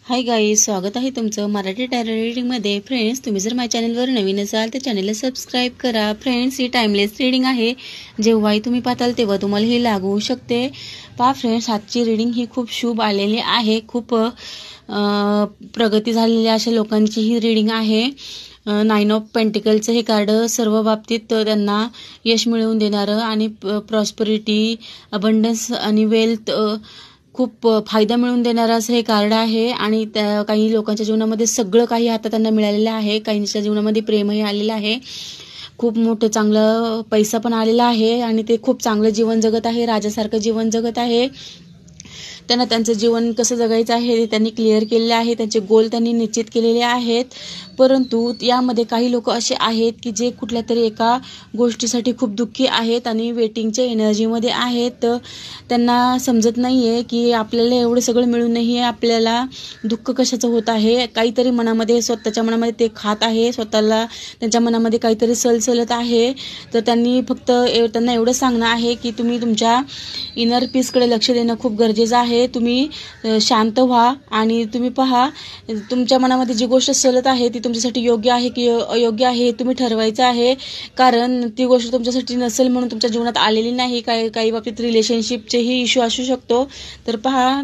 Hi guys, स्वागत आहे तुमचं मराठी टॅरो रीडिंगमध्ये। फ्रेंड्स, तुम्ही जर माझ्या चॅनलवर नवीन असाल तर चॅनलला सबस्क्राईब करा। फ्रेंड्स, ही टाइमलेस रीडिंग आहे, जेव्हाही तुम्ही पाहताल तेव्हा तुम्हाला ही लागू शकते। पहा फ्रेंड्स, आजची रीडिंग ही खूप शुभ आलेली आहे, खूप प्रगती झालेली अशा लोकांची ही रीडिंग आहे। 9 ऑफ पेंटिकलचं हे कार्ड सर्व बाबतीत त्यांना यश मिळवून देणारं आणि प्रॉस्पेरिटी, अबंडन्स आणि वेल्थ खूप फायदा मिळवून देणारं असं हे कार्ड आहे। आणि काही लोकांच्या जीवनामध्ये सगळं काही आता त्यांना मिळालेलं आहे। काहींच्या जीवनामध्ये प्रेमही आलेलं आहे, खूप मोठं चांगलं पैसा पण आलेला आहे आणि ते खूप चांगलं जीवन जगत आहे, राजासारखं जीवन जगत आहे। त्यांना त्यांचं जीवन कसं जगायचं आहे ते त्यांनी क्लिअर केलेले आहे, त्यांचे गोल त्यांनी निश्चित केलेले आहेत। परंतु यामध्ये काही लोक असे आहेत की जे कुठल्या तरी एका गोष्टीसाठी खूप दुःखी आहेत आणि वेटिंगच्या एनर्जीमध्ये आहेत। त्यांना समजत नाही आहे की आपल्याला एवढं सगळं मिळूनही आपल्याला दुःख कशाचं होत आहे। काहीतरी मनामध्ये, स्वतःच्या मनामध्ये ते खात आहे, स्वतःला त्यांच्या मनामध्ये काहीतरी सलसलत आहे। तर त्यांनी फक्त त्यांना एवढं सांगणं आहे की तुम्ही तुमच्या इनर पीसकडे लक्ष देणं खूप गरजेचं आहे। तुम्ही शांत व्हा आणि तुम्ही पहा, तुमच्या मनामध्ये जी गोष्ट सलत आहे ती तुमच्यासाठी योग्य आहे की अयोग्य आहे हे तुम्ही ठरवायचं आहे। कारण ती गोष्ट तुमच्यासाठी नसेल म्हणून तुमच्या जीवनात आलेली नाही। काही बाबतीत रिलेशनशिपचेही इश्यू असू शकतो। तर पहा,